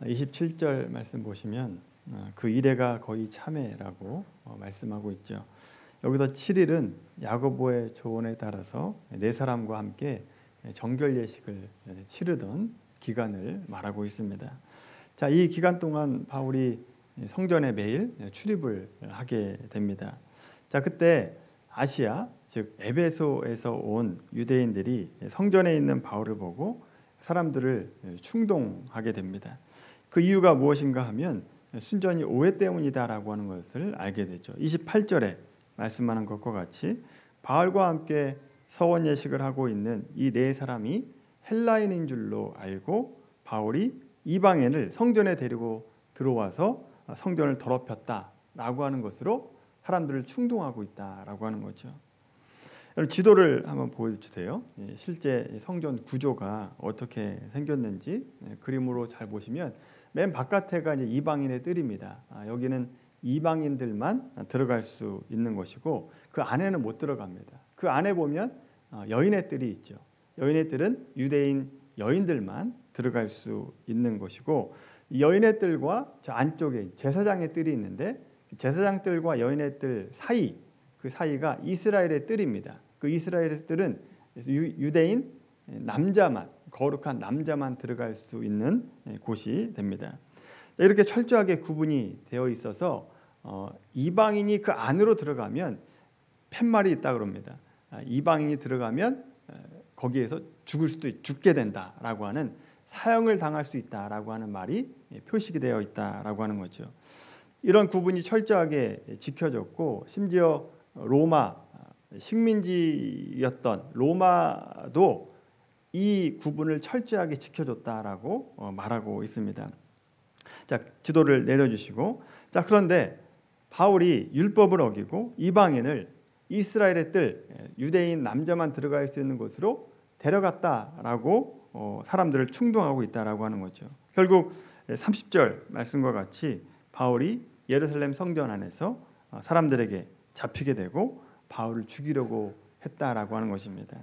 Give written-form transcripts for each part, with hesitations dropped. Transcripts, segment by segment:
27절 말씀 보시면 그 이래가 거의 참회라고 말씀하고 있죠. 여기서 7일은 야고보의 조언에 따라서 네 사람과 함께 정결 예식을 치르던 기간을 말하고 있습니다. 자, 이 기간 동안 바울이 성전에 매일 출입을 하게 됩니다. 자, 그때 아시아, 즉 에베소에서 온 유대인들이 성전에 있는 바울을 보고 사람들을 충동하게 됩니다. 그 이유가 무엇인가 하면 순전히 오해 때문이다라고 하는 것을 알게 되죠. 28절에 말씀하는 것과 같이 바울과 함께 서원 예식을 하고 있는 이 네 사람이 헬라인인 줄로 알고 바울이 이방인을 성전에 데리고 들어와서 성전을 더럽혔다라고 하는 것으로 사람들을 충동하고 있다라고 하는 거죠. 여러분 지도를 한번 보여주세요. 실제 성전 구조가 어떻게 생겼는지 그림으로 잘 보시면 맨 바깥에가 이제 이방인의 뜰입니다. 여기는 이방인들만 들어갈 수 있는 것이고 그 안에는 못 들어갑니다. 그 안에 보면 여인의 뜰이 있죠. 여인의 뜰은 유대인 여인들만 들어갈 수 있는 것이고 여인의 뜰과 저 안쪽에 제사장의 뜰이 있는데 제사장 뜰과 여인의 뜰 사이 그 사이가 이스라엘의 뜰입니다. 그 이스라엘의 뜰은 유대인 남자만 거룩한 남자만 들어갈 수 있는 곳이 됩니다. 이렇게 철저하게 구분이 되어 있어서 이방인이 그 안으로 들어가면 팻말이 있다 그럽니다. 이방인이 들어가면 거기에서 죽게 된다라고 하는 사형을 당할 수 있다라고 하는 말이 표식이 되어 있다라고 하는 거죠. 이런 구분이 철저하게 지켜졌고 심지어 로마 식민지였던 로마도 이 구분을 철저하게 지켜줬다라고 말하고 있습니다. 자, 지도를 내려주시고 자 그런데 바울이 율법을 어기고 이방인을 이스라엘의 뜰 유대인 남자만 들어갈 수 있는 곳으로 데려갔다라고 사람들을 충동하고 있다라고 하는 거죠. 결국 30절 말씀과 같이 바울이 예루살렘 성전 안에서 사람들에게 잡히게 되고 바울을 죽이려고 했다라고 하는 것입니다.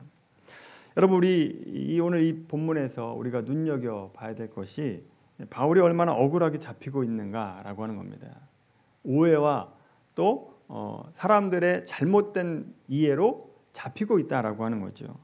여러분 우리 오늘 이 본문에서 우리가 눈여겨 봐야 될 것이 바울이 얼마나 억울하게 잡히고 있는가라고 하는 겁니다. 오해와 또 사람들의 잘못된 이해로 잡히고 있다라고 하는 거죠.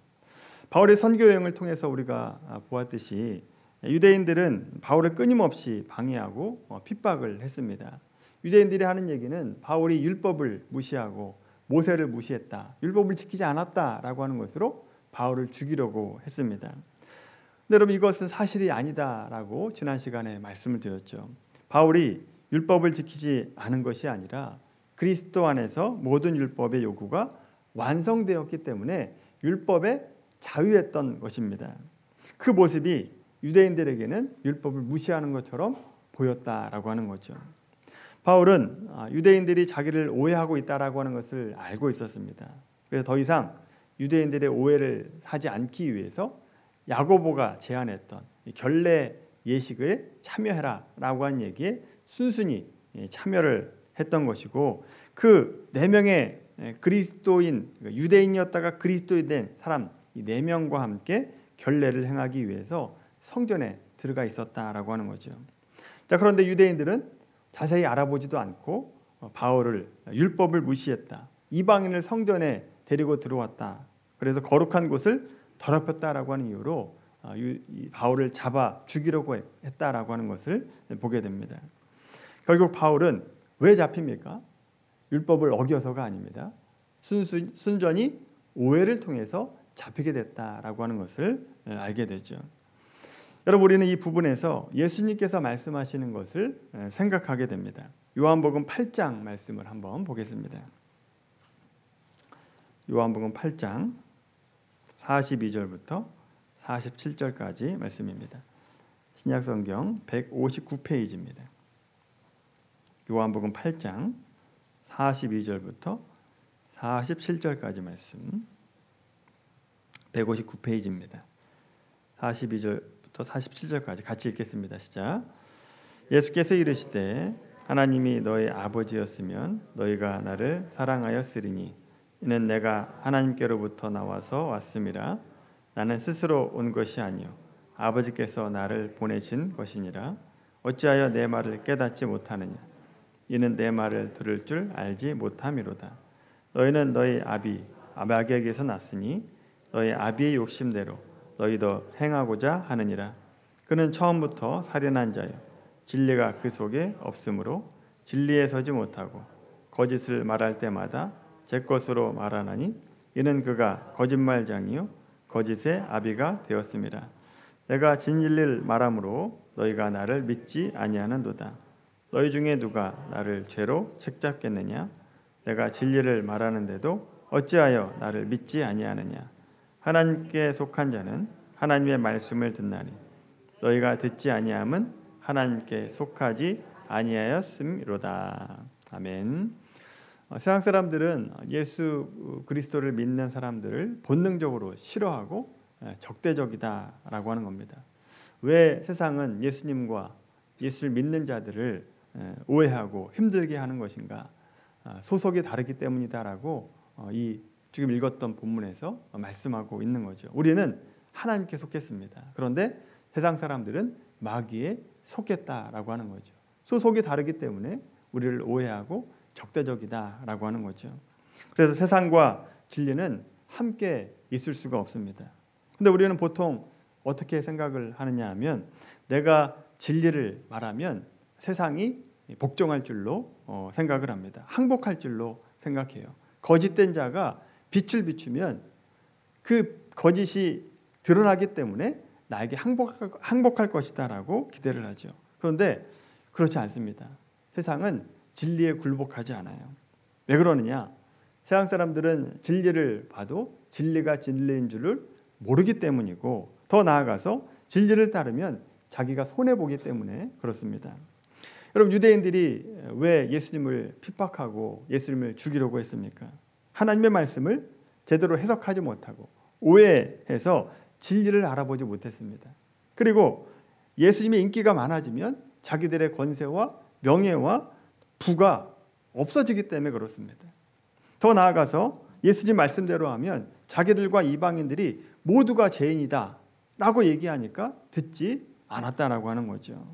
바울의 선교 여행을 통해서 우리가 보았듯이 유대인들은 바울을 끊임없이 방해하고 핍박을 했습니다. 유대인들이 하는 얘기는 바울이 율법을 무시하고 모세를 무시했다, 율법을 지키지 않았다라고 하는 것으로 바울을 죽이려고 했습니다. 근데 여러분 이것은 사실이 아니다라고 지난 시간에 말씀을 드렸죠. 바울이 율법을 지키지 않은 것이 아니라 그리스도 안에서 모든 율법의 요구가 완성되었기 때문에 율법에 자유했던 것입니다. 그 모습이 유대인들에게는 율법을 무시하는 것처럼 보였다라고 하는 거죠. 바울은 유대인들이 자기를 오해하고 있다라고 하는 것을 알고 있었습니다. 그래서 더 이상 유대인들의 오해를 사지 않기 위해서 야고보가 제안했던 결례 예식에 참여해라라고 한 얘기에 순순히 참여를 했던 것이고 그 네 명의 그리스도인 유대인이었다가 그리스도인 된 사람 이 네 명과 함께 결례를 행하기 위해서 성전에 들어가 있었다라고 하는 거죠. 자 그런데 유대인들은 자세히 알아보지도 않고 바울을 율법을 무시했다. 이방인을 성전에 데리고 들어왔다. 그래서 거룩한 곳을 더럽혔다라고 하는 이유로 바울을 잡아 죽이려고 했다라고 하는 것을 보게 됩니다. 결국 바울은 왜 잡힙니까? 율법을 어겨서가 아닙니다. 순전히 오해를 통해서 잡히게 됐다라고 하는 것을 알게 되죠. 여러분 우리는 이 부분에서 예수님께서 말씀하시는 것을 생각하게 됩니다. 요한복음 8장 말씀을 한번 보겠습니다. 요한복음 8장 42절부터 47절까지 말씀입니다. 신약성경 159페이지입니다. 요한복음 8장 42절부터 47절까지 말씀 159페이지입니다. 42절부터 47절까지 같이 읽겠습니다. 시작. 예수께서 이르시되 하나님이 너희 아버지였으면 너희가 나를 사랑하였으리니 이는 내가 하나님께로부터 나와서 왔음이라. 나는 스스로 온 것이 아니요 아버지께서 나를 보내신 것이니라. 어찌하여 내 말을 깨닫지 못하느냐? 이는 내 말을 들을 줄 알지 못함이로다. 너희는 너희 아비 아박에게서 났으니 너희 아비의 욕심대로 너희도 행하고자 하느니라. 그는 처음부터 살인한 자요 진리가 그 속에 없으므로 진리에 서지 못하고 거짓을 말할 때마다 제 것으로 말하나니 이는 그가 거짓말장이요 거짓의 아비가 되었음이라. 내가 진리를 말함으로 너희가 나를 믿지 아니하는도다. 너희 중에 누가 나를 죄로 책잡겠느냐? 내가 진리를 말하는데도 어찌하여 나를 믿지 아니하느냐? 하나님께 속한 자는 하나님의 말씀을 듣나니 너희가 듣지 아니함은 하나님께 속하지 아니하였음이로다. 아멘. 세상 사람들은 예수 그리스도를 믿는 사람들을 본능적으로 싫어하고 적대적이다라고 하는 겁니다. 왜 세상은 예수님과 예수를 믿는 자들을 오해하고 힘들게 하는 것인가? 소속이 다르기 때문이다라고 이 지금 읽었던 본문에서 말씀하고 있는 거죠. 우리는 하나님께 속했습니다. 그런데 세상 사람들은 마귀에 속했다라고 하는 거죠. 소속이 다르기 때문에 우리를 오해하고 적대적이다라고 하는 거죠. 그래서 세상과 진리는 함께 있을 수가 없습니다. 근데 우리는 보통 어떻게 생각을 하느냐 하면 내가 진리를 말하면 세상이 복종할 줄로 생각을 합니다. 항복할 줄로 생각해요. 거짓된 자가 빛을 비추면 그 거짓이 드러나기 때문에 나에게 항복할 것이다라고 기대를 하죠. 그런데 그렇지 않습니다. 세상은 진리에 굴복하지 않아요. 왜 그러느냐? 세상 사람들은 진리를 봐도 진리가 진리인 줄을 모르기 때문이고 더 나아가서 진리를 따르면 자기가 손해보기 때문에 그렇습니다. 여러분 유대인들이 왜 예수님을 핍박하고 예수님을 죽이려고 했습니까? 하나님의 말씀을 제대로 해석하지 못하고 오해해서 진리를 알아보지 못했습니다. 그리고 예수님의 인기가 많아지면 자기들의 권세와 명예와 부가 없어지기 때문에 그렇습니다. 더 나아가서 예수님 말씀대로 하면 자기들과 이방인들이 모두가 죄인이다 라고 얘기하니까 듣지 않았다라고 하는 거죠.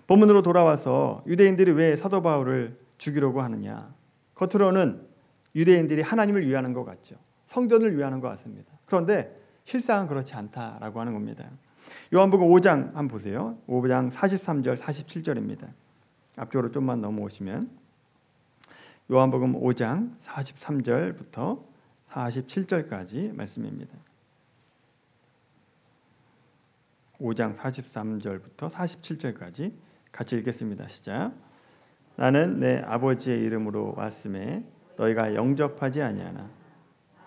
본문으로 돌아와서 유대인들이 왜 사도 바울을 죽이려고 하느냐? 겉으로는 유대인들이 하나님을 위하는 것 같죠. 성전을 위하는 것 같습니다. 그런데 실상은 그렇지 않다라고 하는 겁니다. 요한복음 5장 한번 보세요. 5장 43절 47절입니다. 앞쪽으로 좀만 넘어오시면 요한복음 5장 43절부터 47절까지 말씀입니다. 5장 43절부터 47절까지 같이 읽겠습니다. 시작. 나는 내 아버지의 이름으로 왔음에 너희가 영접하지 아니하나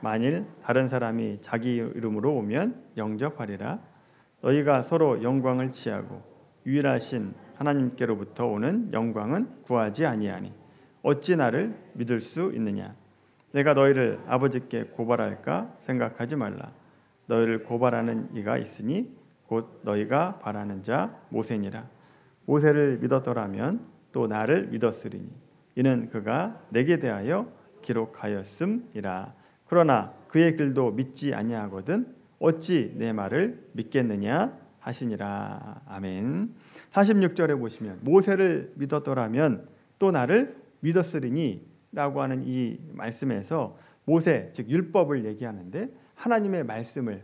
만일 다른 사람이 자기 이름으로 오면 영접하리라. 너희가 서로 영광을 취하고 유일하신 하나님께로부터 오는 영광은 구하지 아니하니 어찌 나를 믿을 수 있느냐? 내가 너희를 아버지께 고발할까 생각하지 말라. 너희를 고발하는 이가 있으니 곧 너희가 바라는 자 모세니라. 모세를 믿었더라면 또 나를 믿었으리니 이는 그가 내게 대하여 기록하였음이라. 그러나 그의 길도 믿지 아니하거든 어찌 내 말을 믿겠느냐 하시니라. 아멘. 46절에 보시면 모세를 믿었더라면 또 나를 믿었으리니 라고 하는 이 말씀에서 모세 즉 율법을 얘기하는데 하나님의 말씀을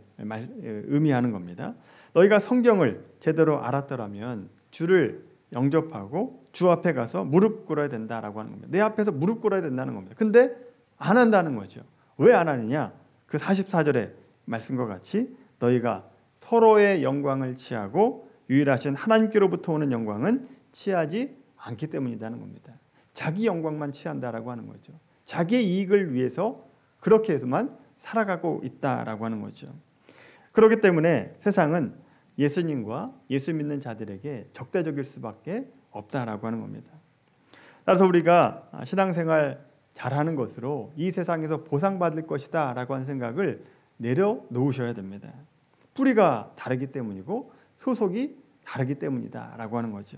의미하는 겁니다. 너희가 성경을 제대로 알았더라면 주를 영접하고 주 앞에 가서 무릎 꿇어야 된다라고 하는 겁니다. 내 앞에서 무릎 꿇어야 된다는 겁니다. 근데 안 한다는 거죠. 왜 안 하느냐? 그 44절의 말씀과 같이 너희가 서로의 영광을 취하고 유일하신 하나님께로부터 오는 영광은 취하지 않기 때문이라는 겁니다. 자기 영광만 취한다라고 하는 거죠. 자기의 이익을 위해서 그렇게 해서만 살아가고 있다라고 하는 거죠. 그렇기 때문에 세상은 예수님과 예수 믿는 자들에게 적대적일 수밖에 없다라고 하는 겁니다. 따라서 우리가 신앙생활 잘하는 것으로 이 세상에서 보상받을 것이다 라고 하는 생각을 내려놓으셔야 됩니다. 뿌리가 다르기 때문이고 소속이 다르기 때문이다 라고 하는 거죠.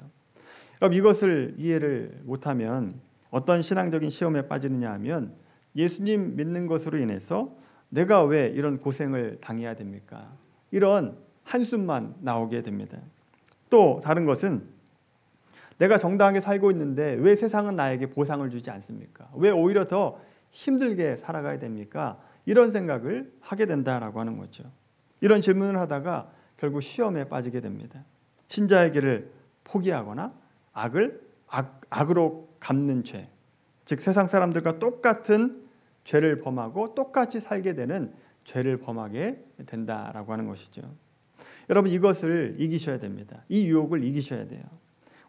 여러분 이것을 이해를 못하면 어떤 신앙적인 시험에 빠지느냐 하면 예수님 믿는 것으로 인해서 내가 왜 이런 고생을 당해야 됩니까? 이런 한숨만 나오게 됩니다. 또 다른 것은 내가 정당하게 살고 있는데 왜 세상은 나에게 보상을 주지 않습니까? 왜 오히려 더 힘들게 살아가야 됩니까? 이런 생각을 하게 된다라고 하는 거죠. 이런 질문을 하다가 결국 시험에 빠지게 됩니다. 신자의 길을 포기하거나 악으로 갚는 죄, 즉 세상 사람들과 똑같은 죄를 범하고 똑같이 살게 되는 죄를 범하게 된다라고 하는 것이죠. 여러분 이것을 이기셔야 됩니다. 이 유혹을 이기셔야 돼요.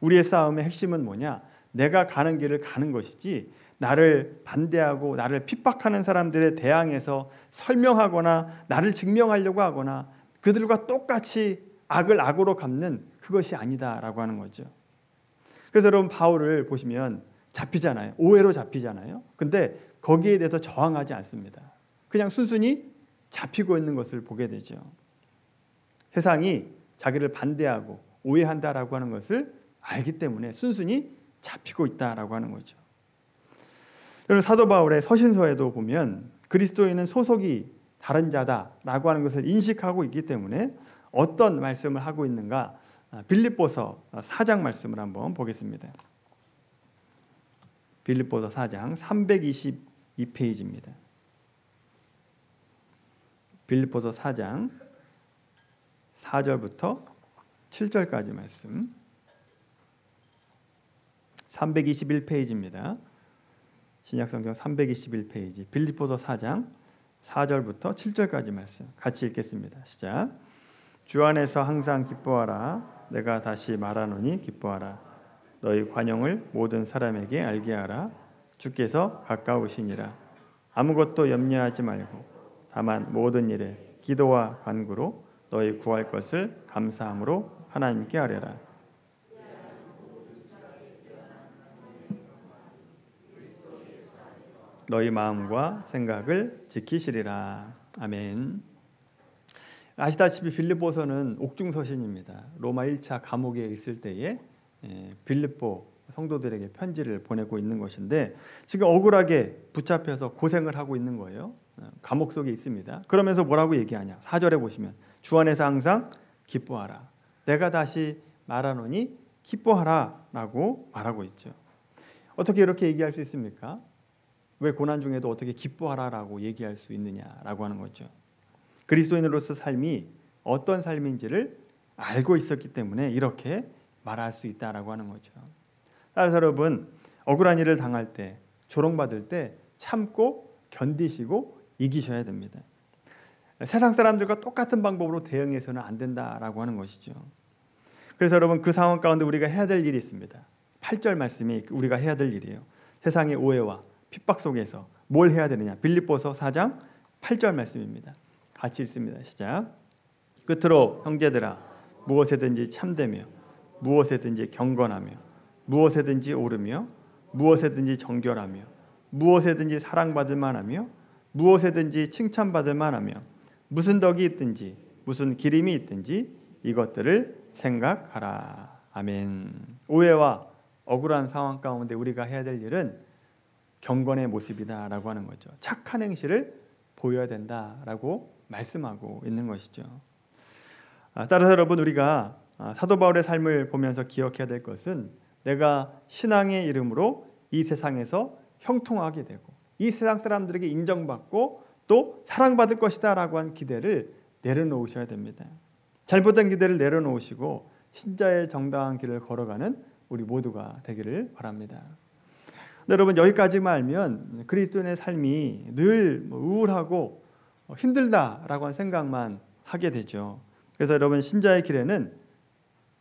우리의 싸움의 핵심은 뭐냐? 내가 가는 길을 가는 것이지 나를 반대하고 나를 핍박하는 사람들에 대항해서 설명하거나 나를 증명하려고 하거나 그들과 똑같이 악을 악으로 갚는 그것이 아니다라고 하는 거죠. 그래서 여러분 바울을 보시면 잡히잖아요. 오해로 잡히잖아요. 근데 거기에 대해서 저항하지 않습니다. 그냥 순순히 잡히고 있는 것을 보게 되죠. 세상이 자기를 반대하고 오해한다라고 하는 것을 알기 때문에 순순히 잡히고 있다라고 하는 거죠. 여러분 사도 바울의 서신서에도 보면 그리스도인은 소속이 다른 자다라고 하는 것을 인식하고 있기 때문에 어떤 말씀을 하고 있는가? 빌립보서 4장 말씀을 한번 보겠습니다. 빌립보서 4장 322페이지입니다. 빌립보서 4장 4절부터 7절까지 말씀. 321페이지입니다. 신약성경 321페이지 빌립보서 4장 4절부터 7절까지 말씀 같이 읽겠습니다. 시작. 주 안에서 항상 기뻐하라. 내가 다시 말하노니 기뻐하라. 너희 관용을 모든 사람에게 알게 하라. 주께서 가까우시니라. 아무것도 염려하지 말고 다만 모든 일에 기도와 간구로 너희 구할 것을 감사함으로 하나님께 아뢰라. 너희 마음과 생각을 지키시리라. 아멘. 아시다시피 빌립보서는 옥중서신입니다. 로마 1차 감옥에 있을 때에 빌립보 성도들에게 편지를 보내고 있는 것인데 지금 억울하게 붙잡혀서 고생을 하고 있는 거예요. 감옥 속에 있습니다. 그러면서 뭐라고 얘기하냐? 4절에 보시면 주 안에서 항상 기뻐하라. 내가 다시 말하노니 기뻐하라 라고 말하고 있죠. 어떻게 이렇게 얘기할 수 있습니까? 왜 고난 중에도 어떻게 기뻐하라라고 얘기할 수 있느냐라고 하는 거죠. 그리스도인으로서 삶이 어떤 삶인지를 알고 있었기 때문에 이렇게 말할 수 있다라고 하는 거죠. 따라서 여러분 억울한 일을 당할 때, 조롱받을 때 참고 견디시고 이기셔야 됩니다. 세상 사람들과 똑같은 방법으로 대응해서는 안 된다라고 하는 것이죠. 그래서 여러분 그 상황 가운데 우리가 해야 될 일이 있습니다. 8절 말씀이 우리가 해야 될 일이에요. 세상의 오해와 핍박 속에서 뭘 해야 되느냐? 빌립보서 4장 8절 말씀입니다. 같이 읽습니다. 시작. 끝으로 형제들아 무엇에든지 참되며 무엇에든지 경건하며 무엇에든지 오르며 무엇에든지 정결하며 무엇에든지 사랑받을 만하며 무엇에든지 칭찬받을 만하며 무슨 덕이 있든지 무슨 기림이 있든지 이것들을 생각하라. 아멘. 오해와 억울한 상황 가운데 우리가 해야 될 일은 경건의 모습이다라고 하는 거죠. 착한 행실을 보여야 된다라고 말씀하고 있는 것이죠. 따라서 여러분 우리가 사도 바울의 삶을 보면서 기억해야 될 것은 내가 신앙의 이름으로 이 세상에서 형통하게 되고 이 세상 사람들에게 인정받고 또 사랑받을 것이다라고 한 기대를 내려놓으셔야 됩니다. 잘못된 기대를 내려놓으시고 신자의 정당한 길을 걸어가는 우리 모두가 되기를 바랍니다. 여러분 여기까지만 알면 그리스도인의 삶이 늘 우울하고 힘들다라고 하는 생각만 하게 되죠. 그래서 여러분 신자의 길에는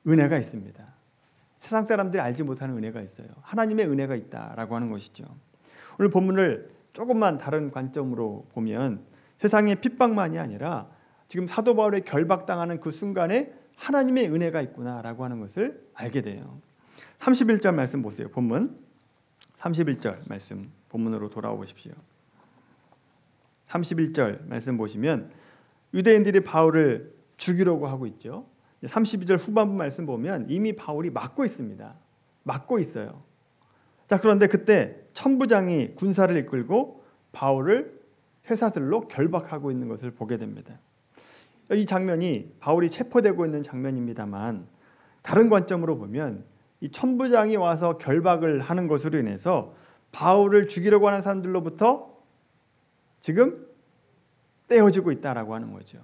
은혜가 있습니다. 세상 사람들이 알지 못하는 은혜가 있어요. 하나님의 은혜가 있다라고 하는 것이죠. 오늘 본문을 조금만 다른 관점으로 보면 세상의 핍박만이 아니라 지금 사도 바울의 결박당하는 그 순간에 하나님의 은혜가 있구나라고 하는 것을 알게 돼요. 31절 말씀 보세요. 본문 31절 말씀 본문으로 돌아오십시오. 31절 말씀 보시면 유대인들이 바울을 죽이려고 하고 있죠. 32절 후반부 말씀 보면 이미 바울이 막고 있습니다. 막고 있어요. 자, 그런데 그때 천부장이 군사를 이끌고 바울을 쇠사슬로 결박하고 있는 것을 보게 됩니다. 이 장면이 바울이 체포되고 있는 장면입니다만 다른 관점으로 보면 이 천부장이 와서 결박을 하는 것으로 인해서 바울을 죽이려고 하는 사람들로부터 지금 떼어지고 있다라고 하는 거죠.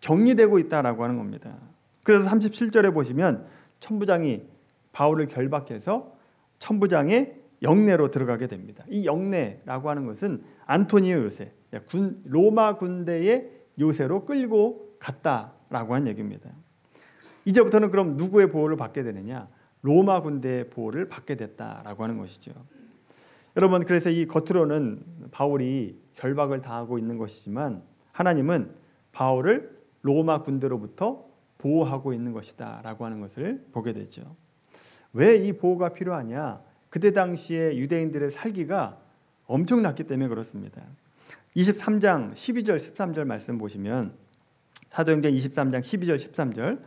격리되고 있다라고 하는 겁니다. 그래서 37절에 보시면 천부장이 바울을 결박해서 천부장의 영내로 들어가게 됩니다. 이 영내라고 하는 것은 안토니오 요새, 로마 군대의 요새로 끌고 갔다라고 하는 얘기입니다. 이제부터는 그럼 누구의 보호를 받게 되느냐? 로마 군대의 보호를 받게 됐다라고 하는 것이죠. 여러분, 그래서 이 겉으로는 바울이 결박을 당하고 있는 것이지만 하나님은 바울을 로마 군대로부터 보호하고 있는 것이다 라고 하는 것을 보게 되죠. 왜 이 보호가 필요하냐? 그때 당시에 유대인들의 살기가 엄청났기 때문에 그렇습니다. 23장 12절 13절 말씀 보시면 사도행전 23장 12절 13절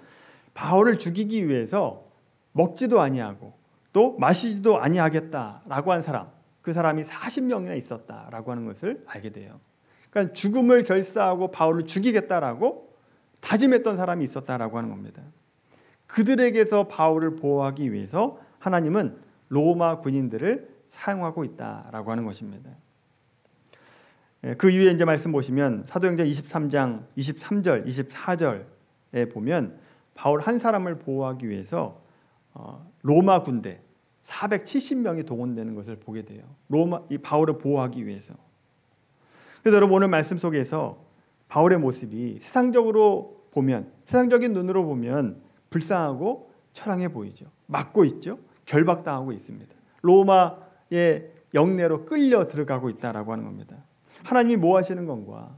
바울을 죽이기 위해서 먹지도 아니하고 또 마시지도 아니하겠다라고 한 사람, 그 사람이 40명이나 있었다라고 하는 것을 알게 돼요. 그러니까 죽음을 결사하고 바울을 죽이겠다라고 다짐했던 사람이 있었다라고 하는 겁니다. 그들에게서 바울을 보호하기 위해서 하나님은 로마 군인들을 사용하고 있다라고 하는 것입니다. 그 이후에 이제 말씀 보시면 사도행전 23장 23절 24절에 보면 바울 한 사람을 보호하기 위해서 로마 군대 470명이 동원되는 것을 보게 돼요. 이 바울을 보호하기 위해서. 그래서 여러분 오늘 말씀 속에서 바울의 모습이 세상적인 눈으로 보면 불쌍하고 처량해 보이죠. 맞고 있죠. 결박당하고 있습니다. 로마의 영내로 끌려 들어가고 있다라고 하는 겁니다. 하나님이 뭐 하시는 건가?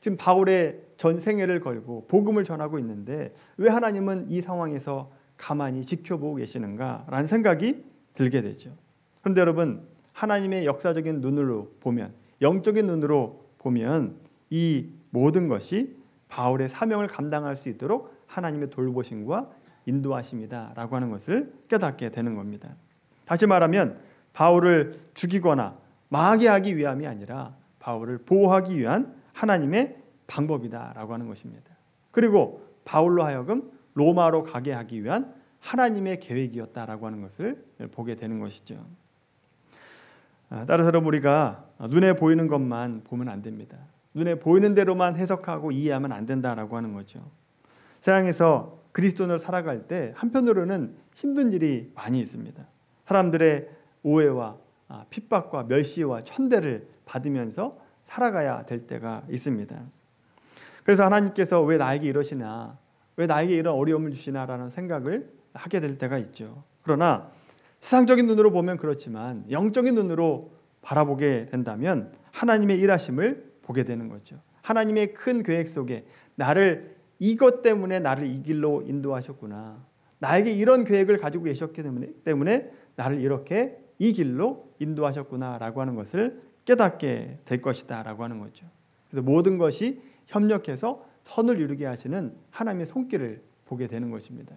지금 바울의 전 생애를 걸고 복음을 전하고 있는데 왜 하나님은 이 상황에서 가만히 지켜보고 계시는가라는 생각이 들게 되죠. 그런데 여러분, 하나님의 역사적인 눈으로 보면, 영적인 눈으로 보면 이 모든 것이 바울의 사명을 감당할 수 있도록 하나님의 돌보심과 인도하심이다라고 하는 것을 깨닫게 되는 겁니다. 다시 말하면 바울을 죽이거나 망하게 하기 위함이 아니라 바울을 보호하기 위한 하나님의 방법이다라고 하는 것입니다. 그리고 바울로 하여금 로마로 가게 하기 위한 하나님의 계획이었다라고 하는 것을 보게 되는 것이죠. 따라서 여러분, 우리가 눈에 보이는 것만 보면 안 됩니다. 눈에 보이는 대로만 해석하고 이해하면 안 된다라고 하는 거죠. 세상에서 그리스도인으로 살아갈 때 한편으로는 힘든 일이 많이 있습니다. 사람들의 오해와 핍박과 멸시와 천대를 받으면서 살아가야 될 때가 있습니다. 그래서 하나님께서 왜 나에게 이러시나, 왜 나에게 이런 어려움을 주시나라는 생각을 하게 될 때가 있죠. 그러나 세상적인 눈으로 보면 그렇지만 영적인 눈으로 바라보게 된다면 하나님의 일하심을 보게 되는 거죠. 하나님의 큰 계획 속에 이것 때문에 나를 이 길로 인도하셨구나. 나에게 이런 계획을 가지고 계셨기 때문에 나를 이렇게 이 길로 인도하셨구나라고 하는 것을 깨닫게 될 것이다 라고 하는 거죠. 그래서 모든 것이 협력해서 선을 이루게 하시는 하나님의 손길을 보게 되는 것입니다.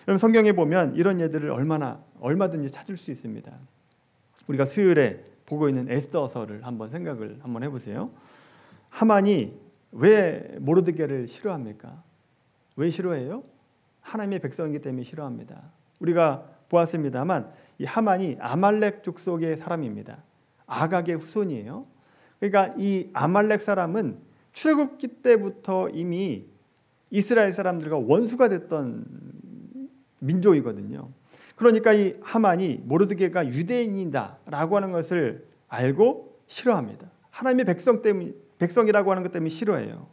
여러분, 성경에 보면 이런 예들을 얼마든지 찾을 수 있습니다. 우리가 수요일에 보고 있는 에스더서를 생각을 한번 해보세요. 하만이 왜 모르드게를 싫어합니까? 왜 싫어해요? 하나님의 백성이기 때문에 싫어합니다. 우리가 보았습니다만 이 하만이 아말렉 족속의 사람입니다. 아각의 후손이에요. 그러니까 이 아말렉 사람은 출애굽기 때부터 이미 이스라엘 사람들과 원수가 됐던 민족이거든요. 그러니까 이 하만이 모르드게가 유대인이다라고 하는 것을 알고 싫어합니다. 하나님의 백성이라고 하는 것 때문에 싫어해요.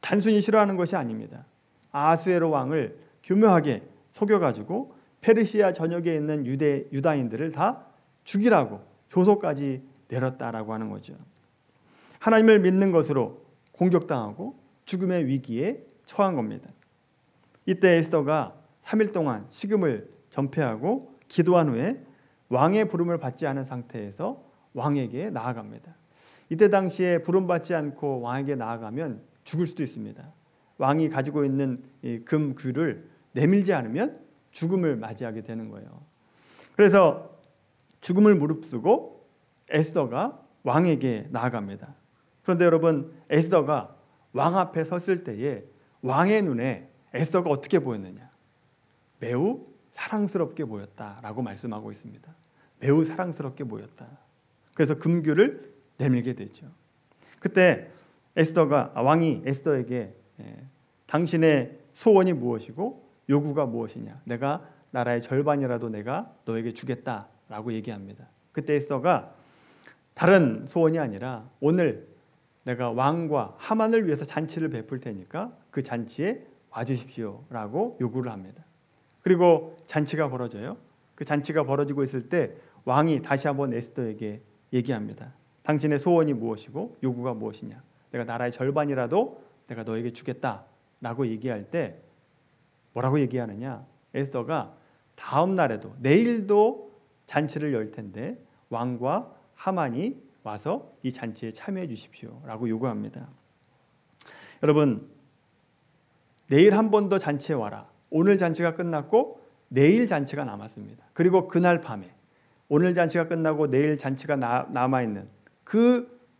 단순히 싫어하는 것이 아닙니다. 아수에로 왕을 교묘하게 속여가지고 페르시아 전역에 있는 유다인들을 다 죽이라고 조소까지 내렸다라고 하는 거죠. 하나님을 믿는 것으로 공격당하고 죽음의 위기에 처한 겁니다. 이때 에스더가 3일 동안 식음을 전폐하고 기도한 후에 왕의 부름을 받지 않은 상태에서 왕에게 나아갑니다. 이때 당시에 부름받지 않고 왕에게 나아가면 죽을 수도 있습니다. 왕이 가지고 있는 이 금귀를 내밀지 않으면 죽음을 맞이하게 되는 거예요. 그래서 죽음을 무릅쓰고 에스더가 왕에게 나아갑니다. 그런데 여러분, 에스더가 왕 앞에 섰을 때에 왕의 눈에 에스더가 어떻게 보였느냐? 매우 사랑스럽게 보였다라고 말씀하고 있습니다. 매우 사랑스럽게 보였다. 그래서 금규를 내밀게 되죠. 그때 왕이 에스더에게 당신의 소원이 무엇이고 요구가 무엇이냐, 내가 나라의 절반이라도 내가 너에게 주겠다라고 얘기합니다. 그때 에스더가 다른 소원이 아니라 오늘 내가 왕과 하만을 위해서 잔치를 베풀 테니까 그 잔치에 와주십시오라고 요구를 합니다. 그리고 잔치가 벌어져요. 그 잔치가 벌어지고 있을 때 왕이 다시 한번 에스더에게 얘기합니다. 당신의 소원이 무엇이고 요구가 무엇이냐, 내가 나라의 절반이라도 내가 너에게 주겠다라고 얘기할 때 뭐라고 얘기하느냐, 에스더가 다음 날에도 내일도 잔치를 열 텐데 왕과 하만이 와서 이 잔치에 참여해 주십시오라고 요구합니다. 여러분, 내일 한 번 더 잔치에 와라. 오늘 잔치가 끝났고 내일 잔치가 남았습니다. 그리고 그날 밤에, 오늘 잔치가 끝나고 내일 잔치가 남아있는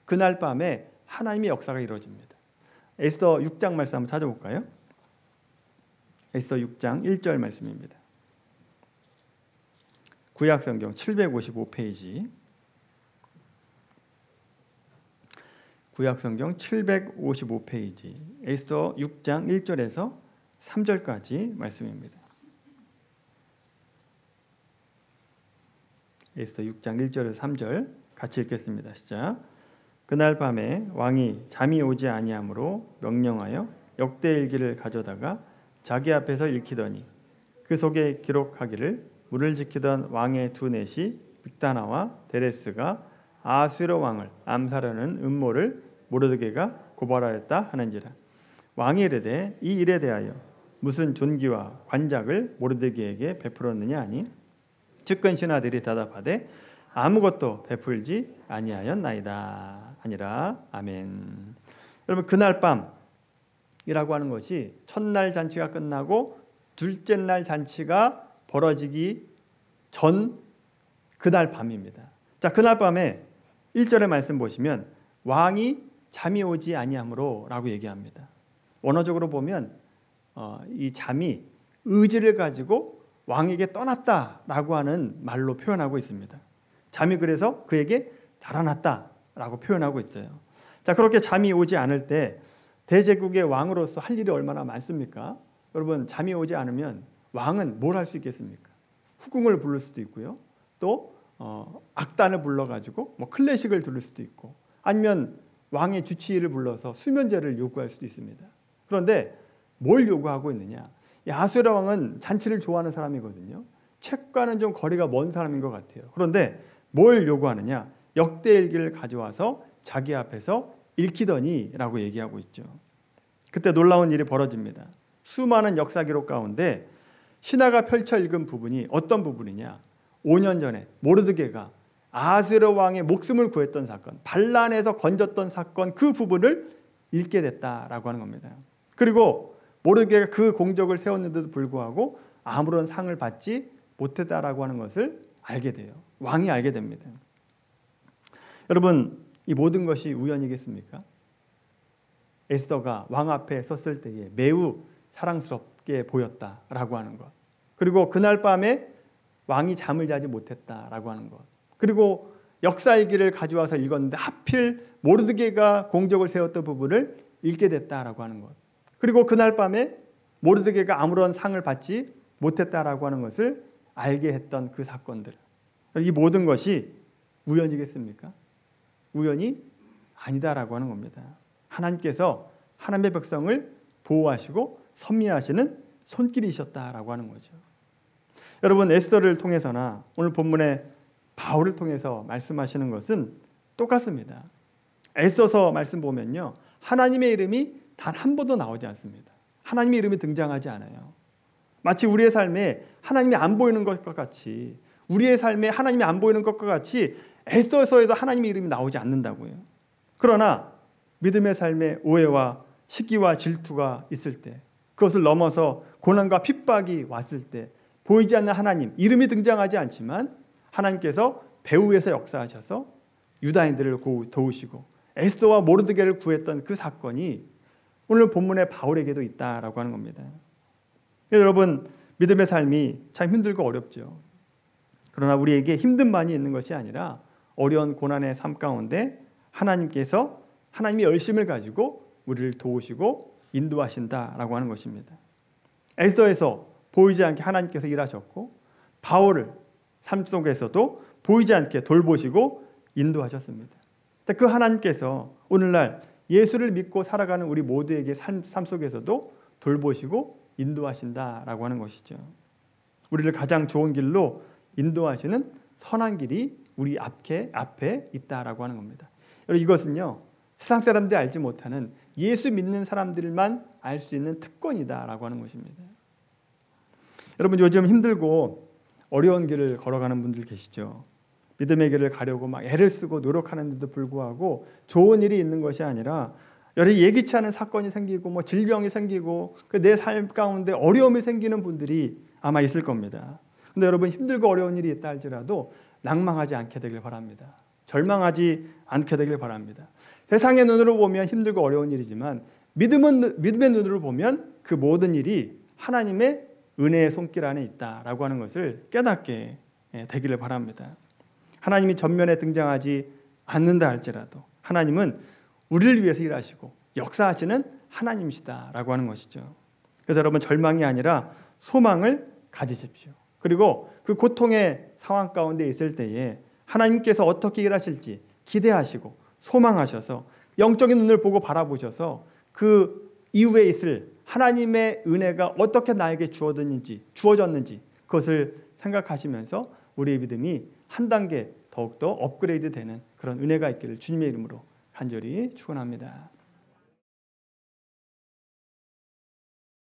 그날 밤에 하나님의 역사가 이루어집니다. 에스더 6장 말씀 한번 찾아볼까요? 에스더 6장 1절 말씀입니다. 구약성경 755페이지, 구약성경 755페이지, 에스더 6장 1절에서 3절까지 말씀입니다. 에스더 6장 1절에서 3절 같이 읽겠습니다. 시작. 그날 밤에 왕이 잠이 오지 아니하므로 명령하여 역대일기를 가져다가 자기 앞에서 읽히더니 그 속에 기록하기를 물을 지키던 왕의 두 넷이 빅다나와 데레스가 아수르 왕을 암살하는 음모를 모르드게가 고발하였다 하는지라. 왕이 이르되 이 일에 대하여 무슨 존귀와 관작을 모르드게에게 베풀었느냐 하니 측근 신하들이 대답하되 아무것도 베풀지 아니하였나이다 하니라. 아멘. 여러분, 그날 밤이라고 하는 것이 첫날 잔치가 끝나고 둘째 날 잔치가 벌어지기 전 그날 밤입니다. 자, 그날 밤에 1절의 말씀 보시면 왕이 잠이 오지 아니하므로 라고 얘기합니다. 원어적으로 보면 이 잠이 의지를 가지고 왕에게 떠났다라고 하는 말로 표현하고 있습니다. 잠이 그래서 그에게 달아났다라고 표현하고 있어요. 자, 그렇게 잠이 오지 않을 때 대제국의 왕으로서 할 일이 얼마나 많습니까? 여러분, 잠이 오지 않으면 왕은 뭘 할 수 있겠습니까? 후궁을 부를 수도 있고요. 또 악단을 불러가지고 클래식을 들을 수도 있고, 아니면 왕의 주치의를 불러서 수면제를 요구할 수도 있습니다. 그런데 뭘 요구하고 있느냐? 이 아수르 왕은 잔치를 좋아하는 사람이거든요. 책과는 좀 거리가 먼 사람인 것 같아요. 그런데 뭘 요구하느냐? 역대일기를 가져와서 자기 앞에서 읽히더니 라고 얘기하고 있죠. 그때 놀라운 일이 벌어집니다. 수많은 역사 기록 가운데 신하가 펼쳐 읽은 부분이 어떤 부분이냐? 5년 전에 모르드게가 아수르 왕의 목숨을 구했던 사건, 반란에서 건졌던 사건, 그 부분을 읽게 됐다라고 하는 겁니다. 그리고 모르드게가 그 공적을 세웠는데도 불구하고 아무런 상을 받지 못했다라고 하는 것을 알게 돼요. 왕이 알게 됩니다. 여러분, 이 모든 것이 우연이겠습니까? 에스더가 왕 앞에 섰을 때에 매우 사랑스럽게 보였다라고 하는 것, 그리고 그날 밤에 왕이 잠을 자지 못했다라고 하는 것, 그리고 역사일기를 가져와서 읽었는데 하필 모르드게가 공적을 세웠던 부분을 읽게 됐다라고 하는 것, 그리고 그날 밤에 모르드게가 아무런 상을 받지 못했다라고 하는 것을 알게 했던 그 사건들, 이 모든 것이 우연이겠습니까? 우연이 아니다라고 하는 겁니다. 하나님께서 하나님의 백성을 보호하시고 섭리하시는 손길이셨다라고 하는 거죠. 여러분, 에스더를 통해서나 오늘 본문의 바울을 통해서 말씀하시는 것은 똑같습니다. 에스더서 말씀 보면요, 하나님의 이름이 단 한 번도 나오지 않습니다. 하나님의 이름이 등장하지 않아요. 마치 우리의 삶에 하나님이 안 보이는 것과 같이, 우리의 삶에 하나님이 안 보이는 것과 같이 에스더서에도 하나님의 이름이 나오지 않는다고요. 그러나 믿음의 삶에 오해와 시기와 질투가 있을 때, 그것을 넘어서 고난과 핍박이 왔을 때 보이지 않는 하나님, 이름이 등장하지 않지만 하나님께서 배후에서 역사하셔서 유다인들을 도우시고 에스더와 모르드게를 구했던 그 사건이 오늘 본문의 바울에게도 있다라고 하는 겁니다. 여러분, 믿음의 삶이 참 힘들고 어렵죠. 그러나 우리에게 힘듦만이 있는 것이 아니라 어려운 고난의 삶 가운데 하나님께서 하나님의 열심을 가지고 우리를 도우시고 인도하신다라고 하는 것입니다. 에스더에서 보이지 않게 하나님께서 일하셨고 바울을 삶 속에서도 보이지 않게 돌보시고 인도하셨습니다. 그 하나님께서 오늘날 예수를 믿고 살아가는 우리 모두에게 삶 속에서도 돌보시고 인도하신다라고 하는 것이죠. 우리를 가장 좋은 길로 인도하시는 선한 길이 우리 앞에 있다라고 하는 겁니다. 여러분, 이것은요 세상 사람들이 알지 못하는 예수 믿는 사람들만 알 수 있는 특권이다라고 하는 것입니다. 여러분, 요즘 힘들고 어려운 길을 걸어가는 분들 계시죠. 믿음의 길을 가려고 막 애를 쓰고 노력하는데도 불구하고 좋은 일이 있는 것이 아니라 여러 예기치 않은 사건이 생기고 뭐 질병이 생기고 내 삶 가운데 어려움이 생기는 분들이 아마 있을 겁니다. 근데 여러분, 힘들고 어려운 일이 있다 할지라도 낭망하지 않게 되길 바랍니다. 절망하지 않게 되길 바랍니다. 세상의 눈으로 보면 힘들고 어려운 일이지만 믿음의 눈으로 보면 그 모든 일이 하나님의 은혜의 손길 안에 있다라고 하는 것을 깨닫게 되기를 바랍니다. 하나님이 전면에 등장하지 않는다 할지라도 하나님은 우리를 위해서 일하시고 역사하시는 하나님이시다라고 하는 것이죠. 그래서 여러분, 절망이 아니라 소망을 가지십시오. 그리고 그 고통의 상황 가운데 있을 때에 하나님께서 어떻게 일하실지 기대하시고 소망하셔서 영적인 눈을 보고 바라보셔서 그 이후에 있을 하나님의 은혜가 어떻게 나에게 주어졌는지 그것을 생각하시면서 우리의 믿음이 한 단계 더욱더 업그레이드 되는 그런 은혜가 있기를 주님의 이름으로 간절히 축원합니다.